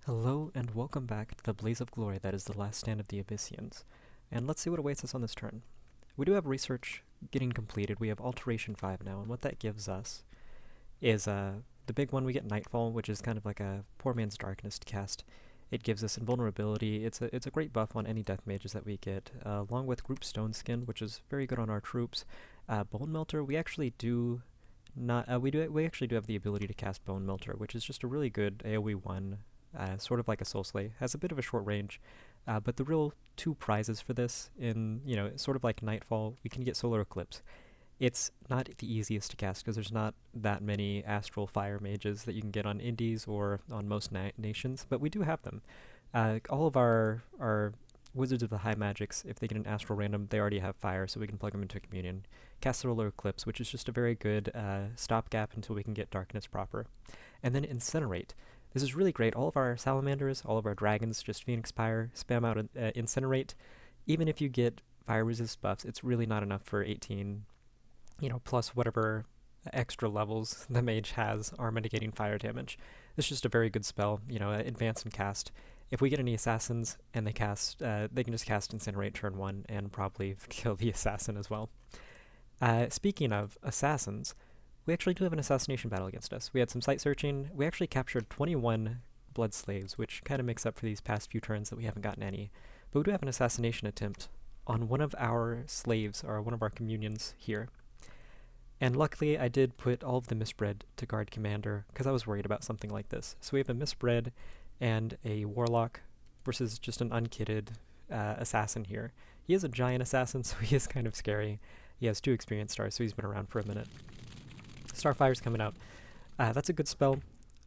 Hello and welcome back to the Blaze of Glory that is the last stand of the Abysians. And let's see what awaits us on this turn. We do have research getting completed. We have Alteration 5 now, and what that gives us is the big one we get Nightfall, which is kind of like a poor man's darkness to cast. It gives us invulnerability. It's a great buff on any death mages that we get, along with Group Stone Skin, which is very good on our troops. Bone Melter, we actually do not we actually do have the ability to cast Bone Melter, which is just a really good AoE one, sort of like a Soul Slay. Has a bit of a short range, but the real two prizes for this, in sort of like Nightfall, we can get Solar Eclipse. It's not the easiest to cast because there's not that many Astral Fire mages that you can get on indies or on most nations, but we do have them. All of our Wizards of the High Magics, if they get an Astral Random, they already have Fire, so we can plug them into a Communion. Cast Solar Eclipse, which is just a very good stopgap until we can get Darkness proper. And then Incinerate. This is really great. All of our Salamanders, all of our Dragons, just Phoenix Pyre, spam out Incinerate. Even if you get Fire Resist buffs, it's really not enough for 18, plus whatever extra levels the mage has are mitigating fire damage. It's just a very good spell, advance and cast. If we get any assassins and they cast, they can just cast Incinerate turn 1 and probably kill the assassin as well. Speaking of assassins, we actually do have an assassination battle against us. We had some site searching. We actually captured 21 blood slaves, which kind of makes up for these past few turns that we haven't gotten any. But we do have an assassination attempt on one of our slaves, or one of our communions here. And luckily, I did put all of the misbred to guard commander, because I was worried about something like this. So we have a misbred and a warlock versus just an unkitted assassin here. He is a giant assassin, so he is kind of scary. He has 2 experience stars, so he's been around for a minute. Starfire's coming out. That's a good spell.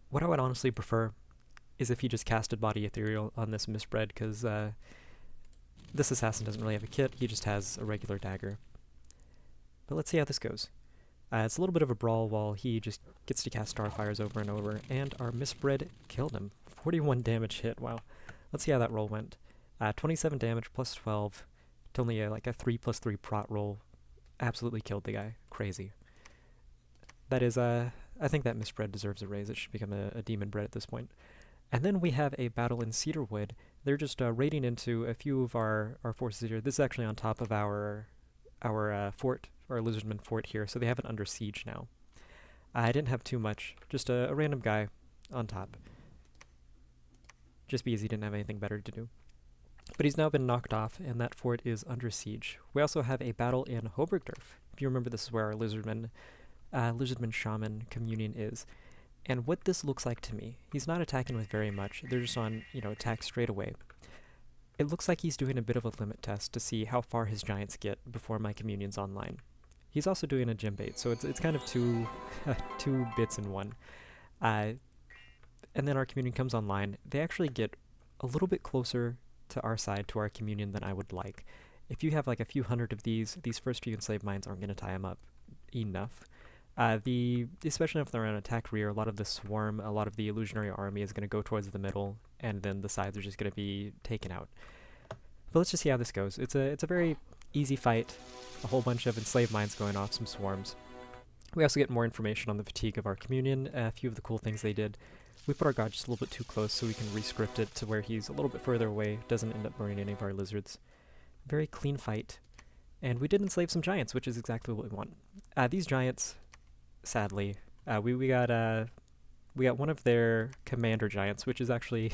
What I would honestly prefer is if he just casted Body Ethereal on this misbred, because this assassin doesn't really have a kit, he just has a regular dagger. But let's see how this goes. It's a little bit of a brawl while he just gets to cast Starfires over and over, and our misbred killed him. 41 damage hit, wow. Let's see how that roll went. 27 damage plus 12 to only like a 3+3 prot roll. Absolutely killed the guy. Crazy. That is, I think that misbred deserves a raise. It should become a demon bread at this point. And then we have a battle in Cedarwood. They're just raiding into a few of our forces here. This is actually on top of our fort, our Lizardman fort here, so they have it under siege now. I didn't have too much, just a random guy on top. Just because he didn't have anything better to do. But he's now been knocked off, and that fort is under siege. We also have a battle in Hoburgdorf. If you remember, this is where our Lizardman Shaman communion is. And what this looks like to me, he's not attacking with very much. They're just on, attack straight away. It looks like he's doing a bit of a limit test to see how far his giants get before my communion's online. He's also doing a gym bait, so it's kind of two bits in one. And then our communion comes online. They actually get a little bit closer to our side, to our communion, than I would like. If you have like a few hundred of these first few enslaved mines aren't going to tie him up enough. Especially if they're on attack rear, a lot of the swarm, a lot of the illusionary army is going to go towards the middle, and then the sides are just going to be taken out. But let's just see how this goes. It's a very easy fight, a whole bunch of enslaved mines going off, some swarms. We also get more information on the fatigue of our communion, a few of the cool things they did. We put our god just a little bit too close so we can rescript it to where he's a little bit further away, doesn't end up burning any of our lizards. Very clean fight. And we did enslave some giants, which is exactly what we want. These giants, sadly, we got one of their commander giants, which is actually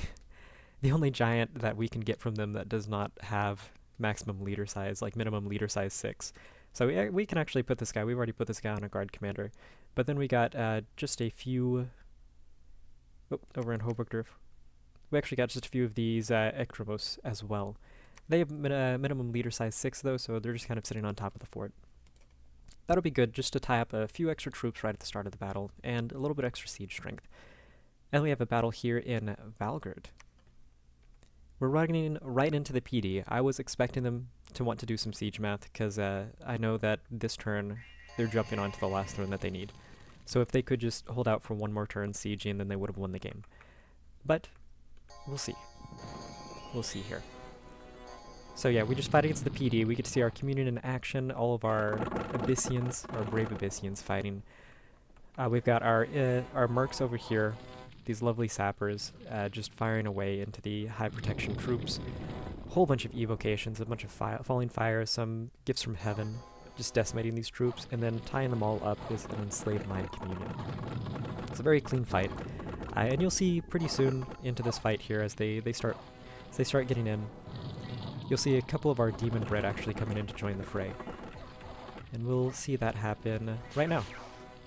the only giant that we can get from them that does not have maximum leader size, like minimum leader size 6. So we can actually put this guy, we've already put this guy on a guard commander. But then we got just a few, over in Hoburgdorf, we actually got just a few of these Ectromos as well. They have minimum leader size 6 though, so they're just kind of sitting on top of the fort. That'll be good just to tie up a few extra troops right at the start of the battle, and a little bit extra siege strength. And we have a battle here in Valgard. We're running right into the PD. I was expecting them to want to do some siege math, because I know that this turn they're jumping onto the last turn that they need. So if they could just hold out for one more turn sieging, then they would have won the game. But we'll see. We'll see here. So yeah, we just fight against the PD. We get to see our communion in action, all of our Abysians, our brave Abysians fighting. We've got our mercs over here. these lovely sappers just firing away into the high protection troops. A whole bunch of evocations, a bunch of falling fire, some gifts from heaven, just decimating these troops, and then tying them all up is an enslaved mind communion. It's a very clean fight, and you'll see pretty soon into this fight here as they start getting in. You'll see a couple of our demon bread actually coming in to join the fray, and we'll see that happen right now.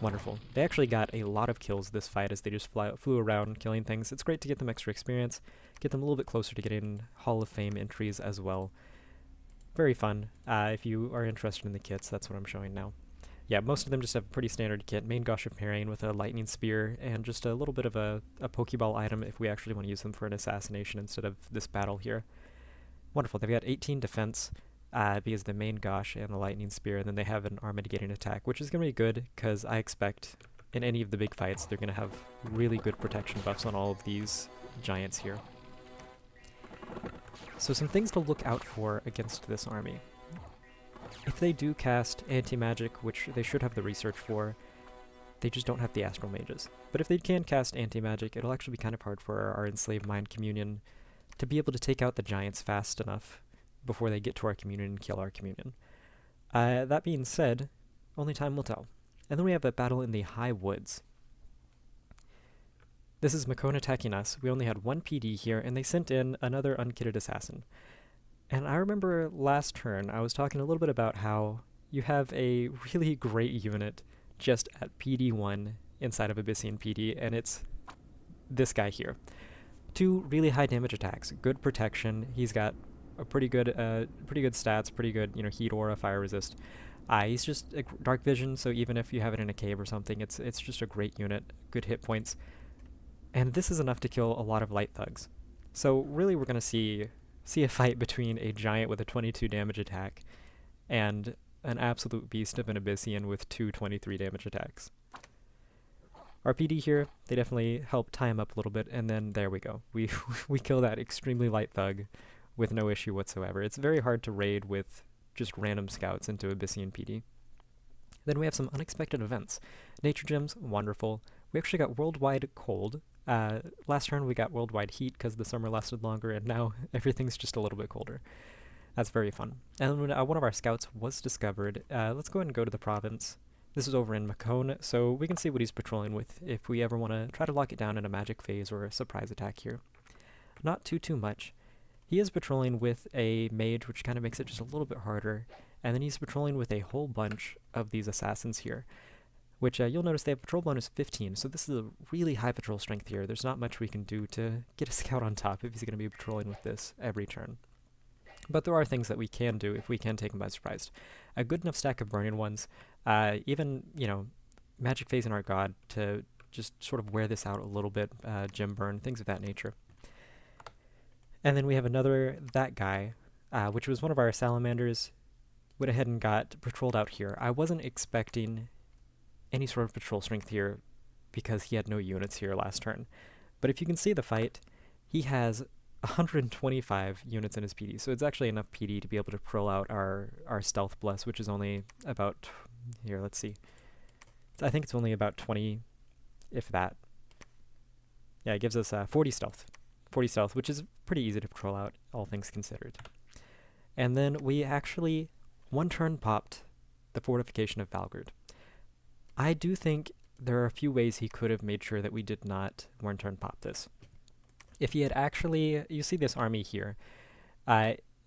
Wonderful. They actually got a lot of kills this fight as they just flew around killing things. It's great to get them extra experience, get them a little bit closer to getting Hall of Fame entries as well. Very fun. If you are interested in the kits, that's what I'm showing now. Yeah, most of them just have a pretty standard kit. Main Gosh of Parrying with a lightning spear and just a little bit of a Pokeball item if we actually want to use them for an assassination instead of this battle here. Wonderful. They've got 18 defense. Because the main Gosh and the lightning spear, and then they have an armor-negating attack, which is going to be good because I expect in any of the big fights they're going to have really good protection buffs on all of these giants here. So some things to look out for against this army. If they do cast anti-magic, which they should have the research for, they just don't have the astral mages. But if they can cast anti-magic, it'll actually be kind of hard for our enslaved mind communion to be able to take out the giants fast enough before they get to our communion and kill our communion. That being said, only time will tell. And then we have a battle in the High Woods. This is Makone attacking us. We only had one PD here, and they sent in another unkitted assassin. And I remember last turn, I was talking a little bit about how you have a really great unit just at PD1 inside of Abyssian PD, and it's this guy here. 2 really high damage attacks, good protection. He's got a pretty good stats, pretty good, heat aura, fire resist. He's just a dark vision, so even if you have it in a cave or something, it's just a great unit, good hit points. And this is enough to kill a lot of light thugs. So really we're going to see a fight between a giant with a 22 damage attack and an absolute beast of an Abyssian with 2 23 damage attacks. Our PD here, they definitely help tie him up a little bit, and then there we go. We kill that extremely light thug with no issue whatsoever. It's very hard to raid with just random scouts into Abyssian PD. Then we have some unexpected events. Nature gems, wonderful. We actually got worldwide cold. Last turn we got worldwide heat because the summer lasted longer, and now everything's just a little bit colder. That's very fun. And when one of our scouts was discovered, let's go ahead and go to the province. This is over in Makone, so we can see what he's patrolling with if we ever want to try to lock it down in a magic phase or a surprise attack here. Not too much. He is patrolling with a mage, which kind of makes it just a little bit harder, and then he's patrolling with a whole bunch of these assassins here, which you'll notice they have patrol bonus 15, so this is a really high patrol strength here. There's not much we can do to get a scout on top if he's going to be patrolling with this every turn. But there are things that we can do if we can take him by surprise. A good enough stack of burning ones, even, magic phase in our god to just sort of wear this out a little bit, gem burn, things of that nature. And then we have that guy, which was one of our salamanders, went ahead and got patrolled out here. I wasn't expecting any sort of patrol strength here because he had no units here last turn. But if you can see the fight, he has 125 units in his PD, so it's actually enough PD to be able to patrol out our stealth bless, which is only about, here, let's see. I think it's only about 20, if that. Yeah, it gives us 40 stealth. 40 stealth, which is pretty easy to patrol out, all things considered. And then we actually, one turn popped the fortification of Valgard. I do think there are a few ways he could have made sure that we did not one turn pop this. If he had actually, you see this army here,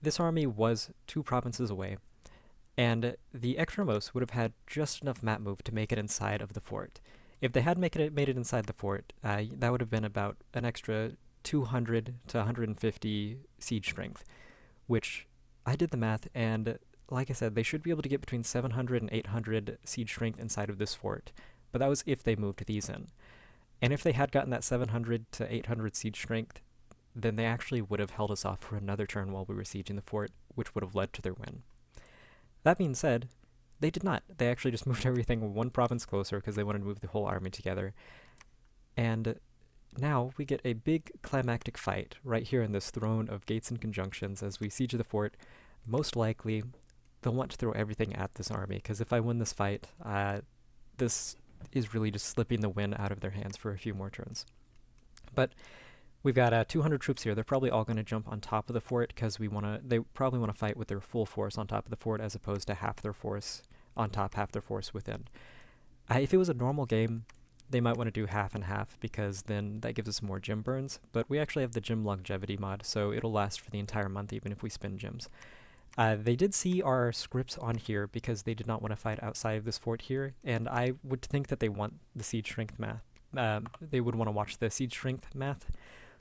this army was 2 provinces away, and the extremos would have had just enough map move to make it inside of the fort. If they had made it inside the fort, that would have been about an extra 200 to 150 siege strength, which I did the math, and like I said, they should be able to get between 700 and 800 siege strength inside of this fort, but that was if they moved these in. And if they had gotten that 700 to 800 siege strength, then they actually would have held us off for another turn while we were sieging the fort, which would have led to their win. That being said, they did not. They actually just moved everything 1 province closer because they wanted to move the whole army together. And now we get a big climactic fight right here in this throne of gates and conjunctions as we siege the fort. Most likely, they'll want to throw everything at this army, because if I win this fight, this is really just slipping the win out of their hands for a few more turns. But we've got 200 troops here. They're probably all going to jump on top of the fort because they probably want to fight with their full force on top of the fort as opposed to half their force on top, half their force within. If it was a normal game, they might want to do half and half because then that gives us more gym burns. But we actually have the gym longevity mod, so it'll last for the entire month even if we spin gyms. They did see our scripts on here because they did not want to fight outside of this fort here, and I would think that they want the siege strength math. They would want to watch the siege strength math.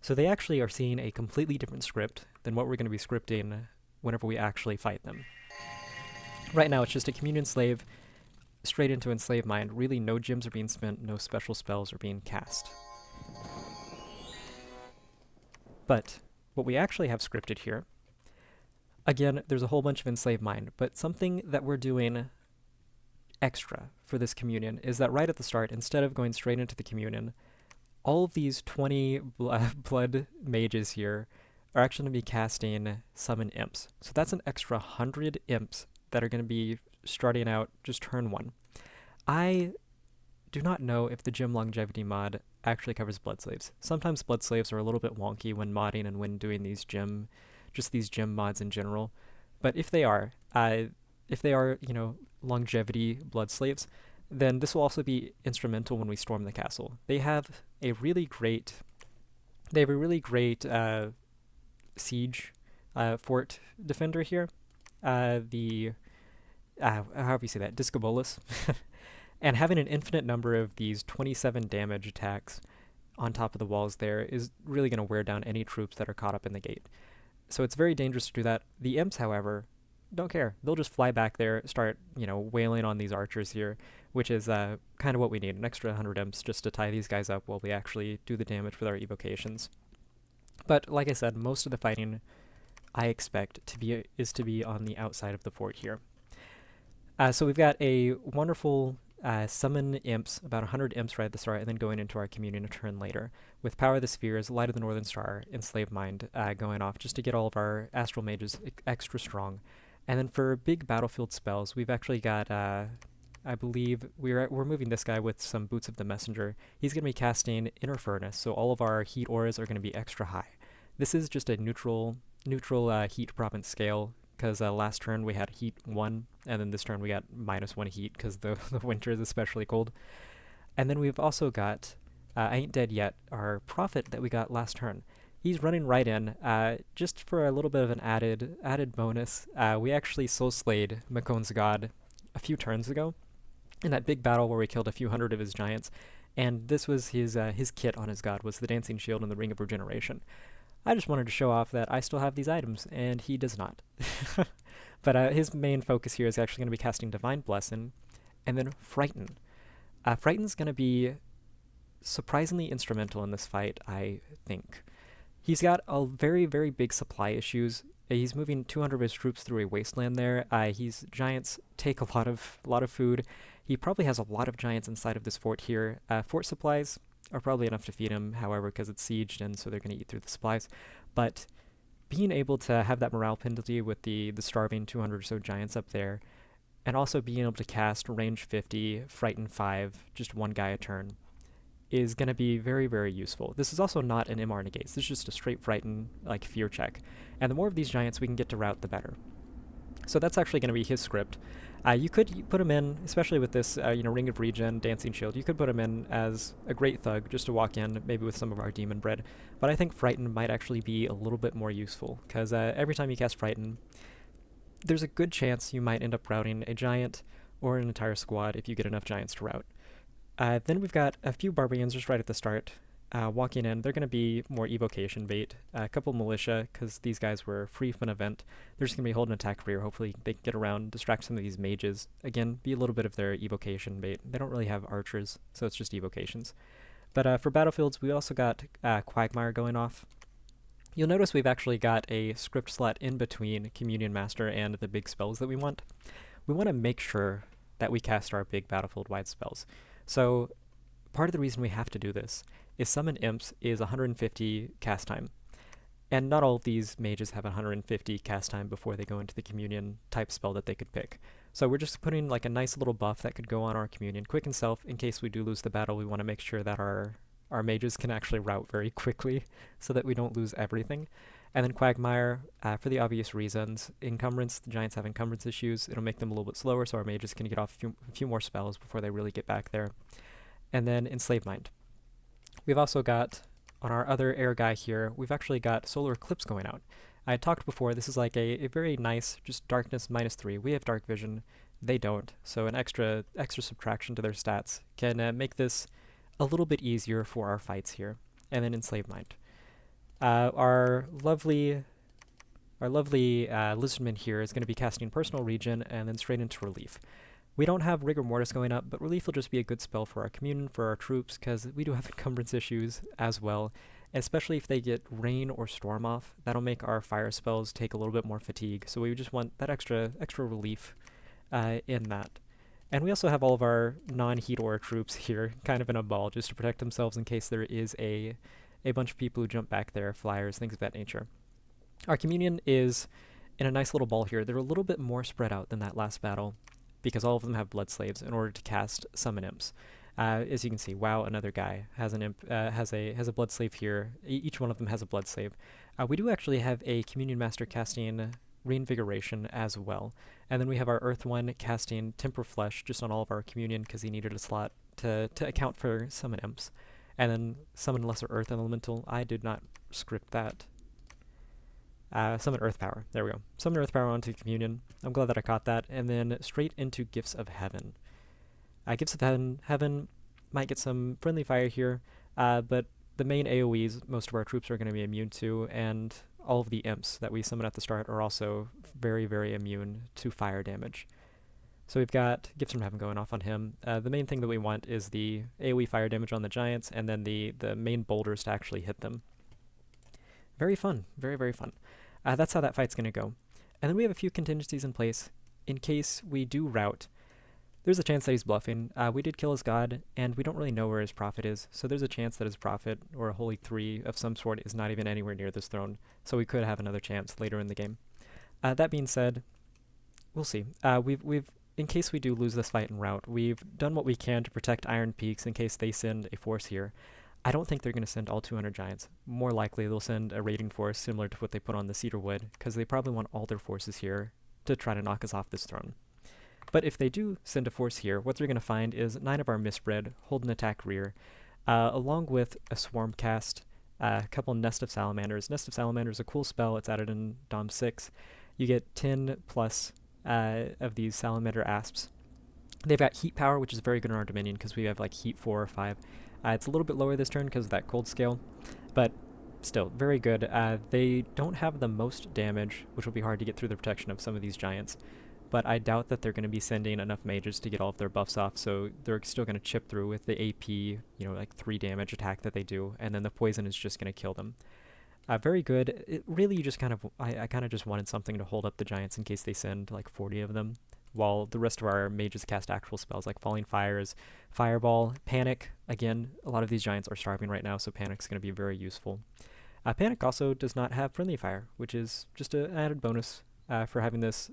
So they actually are seeing a completely different script than what we're going to be scripting whenever we actually fight them. Right now it's just a communion slave straight into enslave mind. Really no gyms are being spent, no special spells are being cast. But what we actually have scripted here, again, there's a whole bunch of enslave mind, but something that we're doing extra for this communion is that right at the start, instead of going straight into the communion, all of these 20 blood mages here are actually going to be casting summon imps. So that's an extra 100 imps that are going to be starting out just turn 1. I do not know if the gym longevity mod actually covers blood slaves. Sometimes blood slaves are a little bit wonky when modding and when doing these gym mods in general. But if they are, longevity blood slaves, then this will also be instrumental when we storm the castle. They have a really great siege fort defender here. How do you say that? Discobolus. And having an infinite number of these 27 damage attacks on top of the walls there is really going to wear down any troops that are caught up in the gate. So it's very dangerous to do that. The imps, however, don't care. They'll just fly back there, start, wailing on these archers here, which is kind of what we need, an extra 100 imps just to tie these guys up while we actually do the damage with our evocations. But like I said, most of the fighting I expect is to be on the outside of the fort here. So we've got a wonderful summon imps, about 100 imps right at the start, and then going into our communion a turn later, with Power of the Spheres, Light of the Northern Star, Enslaved Mind going off, just to get all of our astral mages extra strong. And then for big battlefield spells, we've actually got, I believe, we're moving this guy with some Boots of the Messenger. He's going to be casting Inner Furnace, so all of our heat auras are going to be extra high. This is just a neutral heat province scale, because last turn we had heat 1, and then this turn we got -1 heat, because the winter is especially cold. And then we've also got I Ain't Dead Yet, our prophet that we got last turn. He's running right in, just for a little bit of an added bonus. We actually soul slayed Makon's god a few turns ago, in that big battle where we killed a few hundred of his giants, and this was his kit on his god, was the Dancing Shield and the Ring of Regeneration. I just wanted to show off that I still have these items, and he does not. But his main focus here is actually going to be casting Divine Blessing, and then Frighten. Frighten's going to be surprisingly instrumental in this fight, I think. He's got a very, very big supply issues. He's moving 200 of his troops through a wasteland there. Giants take a lot of food. He probably has a lot of giants inside of this fort here. Fort supplies are probably enough to feed him, however, because it's sieged, and so they're going to eat through the supplies. But being able to have that morale penalty with the starving 200 or so giants up there, and also being able to cast range 50, frighten 5, just one guy a turn, is going to be very, very useful. This is also not an MR negates. This is just a straight frighten, fear check. And the more of these giants we can get to rout, the better. So that's actually going to be his script. You could put him in, especially with this, Ring of Regen, Dancing Shield, you could put him in as a great thug just to walk in, maybe with some of our Demon Bread. But I think Frighten might actually be a little bit more useful, because every time you cast Frighten, there's a good chance you might end up routing a giant or an entire squad if you get enough giants to rout. Then we've got a few Barbarians just right at the start. Walking in, they're going to be more evocation bait. A couple militia, because these guys were free from an event. They're just going to be holding attack rear. Hopefully they can get around, distract some of these mages. Again, be a little bit of their evocation bait. They don't really have archers, so it's just evocations. But for battlefields, we also got Quagmire going off. You'll notice we've actually got a script slot in between Communion Master and the big spells that we want. We want to make sure that we cast our big battlefield-wide spells. So part of the reason we have to do this is Summon Imps is 150 cast time. And not all of these mages have 150 cast time before they go into the Communion type spell that they could pick. So we're just putting a nice little buff that could go on our Communion Quicken Self. In case we do lose the battle, we want to make sure that our our mages can actually route very quickly so that we don't lose everything. And then Quagmire, for the obvious reasons. Encumbrance, the Giants have encumbrance issues. It'll make them a little bit slower, so our mages can get off a few more spells before they really get back there. And then Enslave Mind. We've also got, on our other air guy here, we've actually got Solar Eclipse going out. I had talked before, this is like a very nice, just darkness -3. We have dark vision, they don't, so an extra subtraction to their stats can make this a little bit easier for our fights here. And then Enslave Mind. Our lovely Lizardman here is going to be casting Personal Regen and then straight into Relief. We don't have Rigor Mortis going up, but Relief will just be a good spell for our communion, for our troops, because we do have encumbrance issues as well, especially if they get Rain or Storm off. That'll make our fire spells take a little bit more fatigue, so we just want that extra relief in that. And we also have all of our non-Heat Aura troops here, kind of in a ball, just to protect themselves in case there is a bunch of people who jump back there, flyers, things of that nature. Our communion is in a nice little ball here. They're a little bit more spread out than that last battle, because all of them have blood slaves in order to cast summon imps. As you can see, wow, another guy has an imp, has a blood slave here. Each one of them has a blood slave. We do actually have a communion master casting Reinvigoration as well, and then we have our Earth one casting Temper Flesh just on all of our communion because he needed a slot to account for summon imps, and then summon Lesser Earth Elemental. I did not script that. Summon Earth Power. There we go. Summon Earth Power onto Communion. I'm glad that I caught that. And then straight into Gifts of Heaven. Gifts of Heaven might get some friendly fire here, but the main AoEs most of our troops are going to be immune to, and all of the imps that we summon at the start are also very, very immune to fire damage. So we've got Gifts from Heaven going off on him. The main thing that we want is the AoE fire damage on the Giants, and then the main boulders to actually hit them. Very fun. Very, very fun. That's how that fight's going to go. And then we have a few contingencies in place in case we do rout. There's a chance that he's bluffing. We did kill his god, and we don't really know where his prophet is, so there's a chance that his prophet, or a Holy 3 of some sort, is not even anywhere near this throne, so we could have another chance later in the game. That being said, we'll see. We've in case we do lose this fight and rout, we've done what we can to protect Iron Peaks in case they send a force here. I don't think they're going to send all 200 Giants. More likely they'll send a raiding force similar to what they put on the Cedarwood, because they probably want all their forces here to try to knock us off this throne. But if they do send a force here, what they're going to find is 9 of our Misbred hold an attack rear, along with a Swarm cast, a couple Nest of Salamanders. Nest of Salamanders is a cool spell. It's added in Dom 6. You get 10 plus of these Salamander Asps. They've got Heat Power, which is very good in our Dominion because we have like Heat 4 or 5. It's a little bit lower this turn because of that cold scale, but still, very good. They don't have the most damage, which will be hard to get through the protection of some of these Giants, but I doubt that they're going to be sending enough mages to get all of their buffs off, so they're still going to chip through with the AP, like 3 damage attack that they do, and then the poison is just going to kill them. Very good. It really, you just kind of, I kind of just wanted something to hold up the Giants in case they send like 40 of them, while the rest of our mages cast actual spells like Falling Fires, Fireball, Panic. Again, a lot of these Giants are starving right now, so Panic's going to be very useful. Panic also does not have Friendly Fire, which is just an added bonus for having this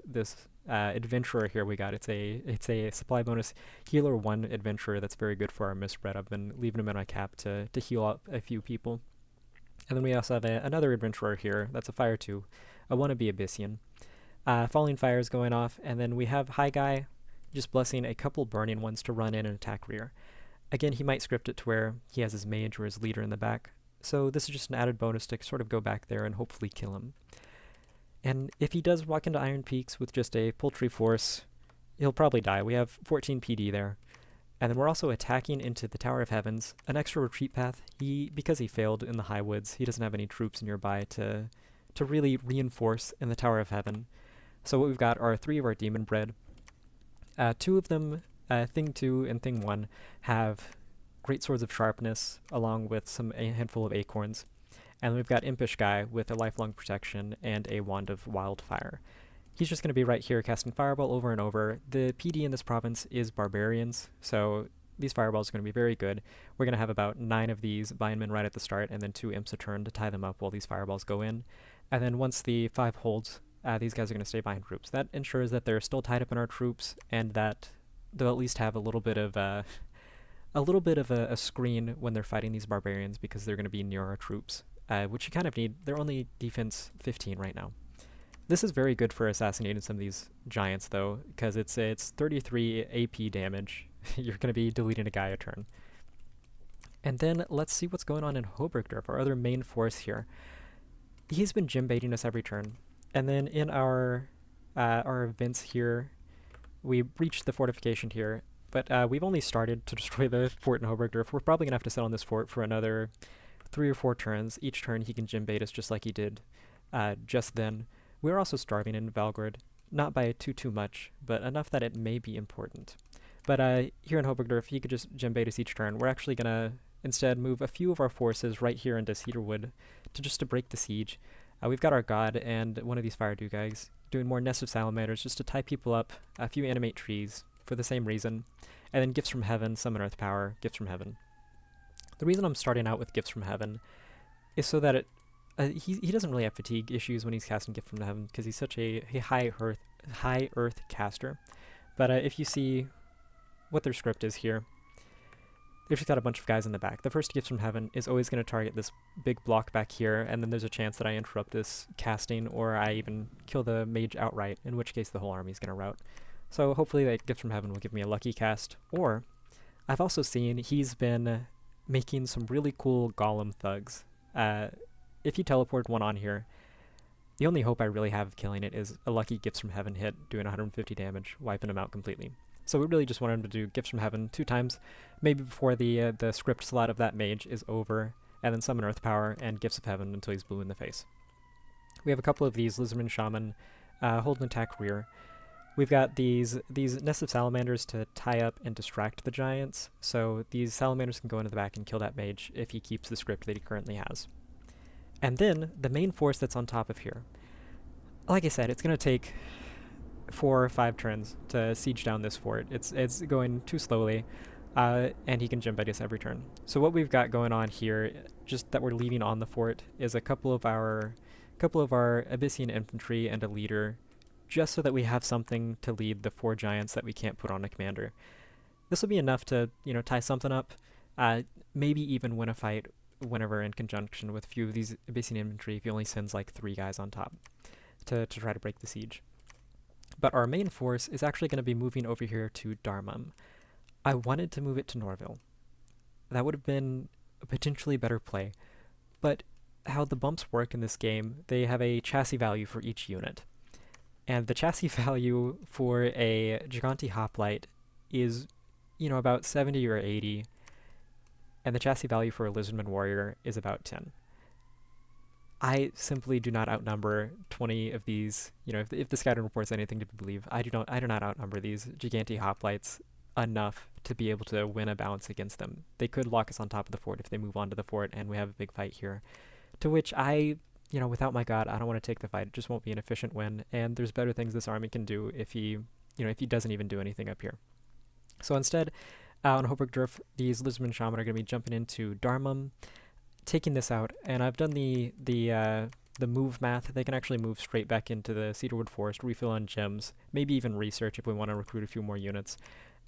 Adventurer here we got. It's a supply bonus Healer 1 Adventurer that's very good for our Misbred. I've been leaving him in my cap to heal up a few people. And then we also have another Adventurer here that's a Fire 2, a wannabe Abyssian. Falling Fire is going off, and then we have High Guy just blessing a couple Burning ones to run in and attack rear. Again, he might script it to where he has his mage or his leader in the back, so this is just an added bonus to sort of go back there and hopefully kill him. And if he does walk into Iron Peaks with just a Poultry Force, he'll probably die. We have 14 PD there. And then we're also attacking into the Tower of Heavens, an extra retreat path. Because he failed in the High Woods, he doesn't have any troops nearby to really reinforce in the Tower of Heaven. So what we've got are 3 of our Demon Bred. 2 of them, Thing 2 and Thing 1, have Great Swords of Sharpness, along with a handful of Acorns. And we've got Impish Guy with a Lifelong Protection and a Wand of Wildfire. He's just going to be right here casting Fireball over and over. The PD in this province is Barbarians, so these Fireballs are going to be very good. We're going to have about 9 of these Bindmen right at the start, and then 2 Imps a turn to tie them up while these Fireballs go in. And then once the 5 holds, these guys are going to stay behind troops. That ensures that they're still tied up in our troops, and that they'll at least have a little bit of a little bit of a screen when they're fighting these barbarians because they're going to be near our troops, which you kind of need. They're only defense 15 right now. This is very good for assassinating some of these giants, though, because it's 33 AP damage. You're going to be deleting a guy a turn. And then let's see what's going on in Hoburgdorf, our other main force here. He's been gym baiting us every turn. And then in our events here, we reached the fortification here, but we've only started to destroy the fort in Hoburgdorf. We're probably going to have to sit on this fort for another 3 or 4 turns. Each turn he can gym bait us just like he did just then. We're also starving in Valgord, not by too much, but enough that it may be important. But here in Hoburgdorf, he could just gym bait us each turn. We're actually going to instead move a few of our forces right here into Cedarwood to break the siege. We've got our god and one of these fire guys doing more nests of salamanders just to tie people up, a few animate trees for the same reason, and then gifts from heaven, summon earth power, gifts from heaven. The reason I'm starting out with gifts from heaven is so that he doesn't really have fatigue issues when he's casting gift from heaven because he's such a high earth caster. But if you see what their script is here, they've just got a bunch of guys in the back. The first gift from heaven is always going to target this big block back here, and then there's a chance that I interrupt this casting or I even kill the mage outright, in which case the whole army is going to rout. So hopefully that gift from heaven will give me a lucky cast. Or I've also seen he's been making some really cool golem thugs. If you teleport one on here, the only hope I really have of killing it is a lucky gifts from heaven hit, doing 150 damage, wiping him out completely. So we really just want him to do gifts from heaven 2 times, maybe before the script slot of that mage is over, and then summon earth power and gifts of heaven until he's blue in the face. We have a couple of these lizardman shaman hold and attack rear. We've got these nests of salamanders to tie up and distract the giants, so these salamanders can go into the back and kill that mage if he keeps the script that he currently has. And then the main force that's on top of here. Like I said, it's going to take 4 or 5 turns to siege down this fort. It's going too slowly, and he can gym bait us every turn. So what we've got going on here, just that we're leaving on the fort, is a couple of our Abyssian infantry and a leader, just so that we have something to lead the 4 giants that we can't put on a commander. This will be enough to tie something up, maybe even win a fight whenever in conjunction with a few of these Abyssian infantry if he only sends like 3 guys on top to try to break the siege. But our main force is actually going to be moving over here to Darmum. I wanted to move it to Norville. That would have been a potentially better play, but how the bumps work in this game, they have a chassis value for each unit. And the chassis value for a Gigante Hoplite is, about 70 or 80, and the chassis value for a Lizardman Warrior is about 10. I simply do not outnumber 20 of these. If the Skyrim reports anything to believe, I do not outnumber these Gigante Hoplites enough to be able to win a balance against them. They could lock us on top of the fort if they move on to the fort, and we have a big fight here. To which without my god, I don't want to take the fight. It just won't be an efficient win, and there's better things this army can do if he doesn't even do anything up here. So instead, on Hoburgdorf, these Lizardman Shaman are going to be jumping into Darmum, taking this out, and I've done the move math. They can actually move straight back into the Cedarwood Forest, refill on gems, maybe even research if we want to recruit a few more units.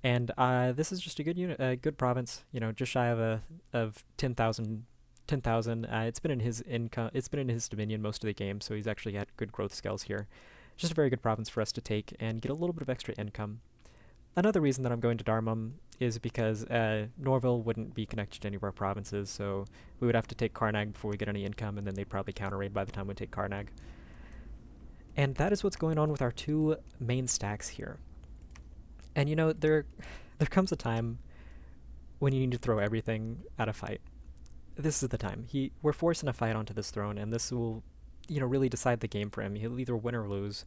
And this is just a good unit, a good province. Just shy of 10,000. It's been in his income. It's been in his dominion most of the game, so he's actually had good growth scales here. Just a very good province for us to take and get a little bit of extra income. Another reason that I'm going to Darmum is because Norville wouldn't be connected to any of our provinces, so we would have to take Karnag before we get any income, and then they'd probably counter-raid by the time we take Karnag. And that is what's going on with our 2 main stacks here. And there comes a time when you need to throw everything at a fight. This is the time. We're forcing a fight onto this throne, and this will, really decide the game for him. He'll either win or lose.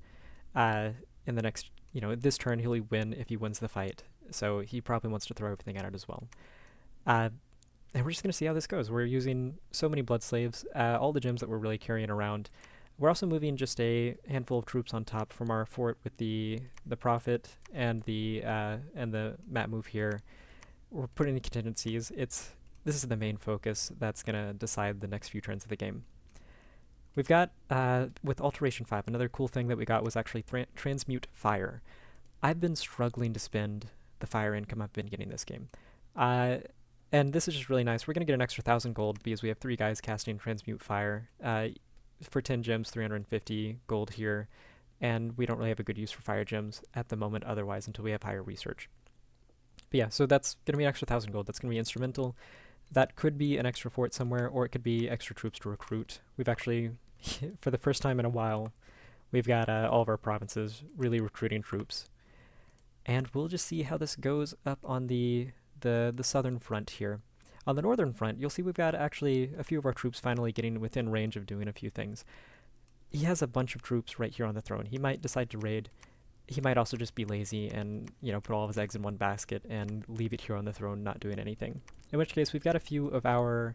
In the next, this turn he'll win if he wins the fight. So he probably wants to throw everything at it as well. And we're just going to see how this goes. We're using so many blood slaves, all the gems that we're really carrying around. We're also moving just a handful of troops on top from our fort with the prophet and the map move here. We're putting in contingencies. This is the main focus that's going to decide the next few turns of the game. We've got, with Alteration 5, another cool thing that we got was actually Transmute Fire. I've been struggling to spend the fire income I've been getting this game. Uh, and this is just really nice. We're going to get an extra 1,000 gold because we have 3 guys casting Transmute Fire. For 10 gems, 350 gold here. And we don't really have a good use for fire gems at the moment otherwise until we have higher research. But yeah, so that's going to be an extra 1,000 gold. That's going to be instrumental. That could be an extra fort somewhere, or it could be extra troops to recruit. We've actually, for the first time in a while, we've got all of our provinces really recruiting troops. And we'll just see how this goes up on the southern front here. On the northern front, you'll see we've got actually a few of our troops finally getting within range of doing a few things. He has a bunch of troops right here on the throne. He might decide to raid. He might also just be lazy and, put all of his eggs in one basket and leave it here on the throne, not doing anything. In which case, we've got a few of our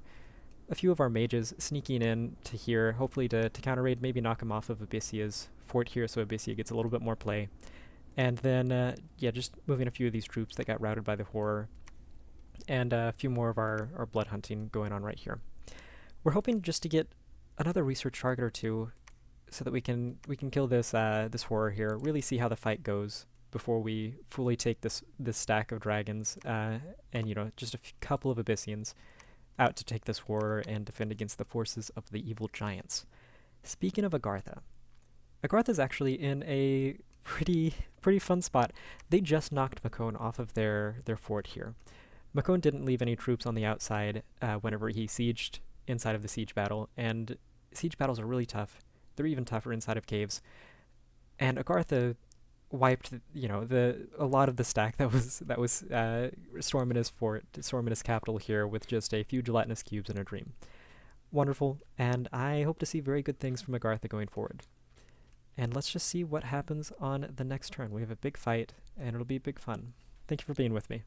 mages sneaking in to here, hopefully to counter raid, maybe knock him off of Abyssia's fort here, so Abyssia gets a little bit more play. And then, just moving a few of these troops that got routed by the horror, and a few more of our blood hunting going on right here. We're hoping just to get another research target or two, so that we can kill this this horror here, really see how the fight goes before we fully take this stack of dragons, and just a couple of Abyssians out to take this horror and defend against the forces of the evil giants. Speaking of Agartha, Agartha's actually in a pretty fun spot. They just knocked Makone off of their fort here. Makone didn't leave any troops on the outside whenever he sieged inside of the siege battle, and siege battles are really tough. They're even tougher inside of caves. And Agartha wiped, a lot of the stack that was storming his fort, storming his capital here with just a few gelatinous cubes and a dream. Wonderful, and I hope to see very good things from Agartha going forward. And let's just see what happens on the next turn. We have a big fight, and it'll be big fun. Thank you for being with me.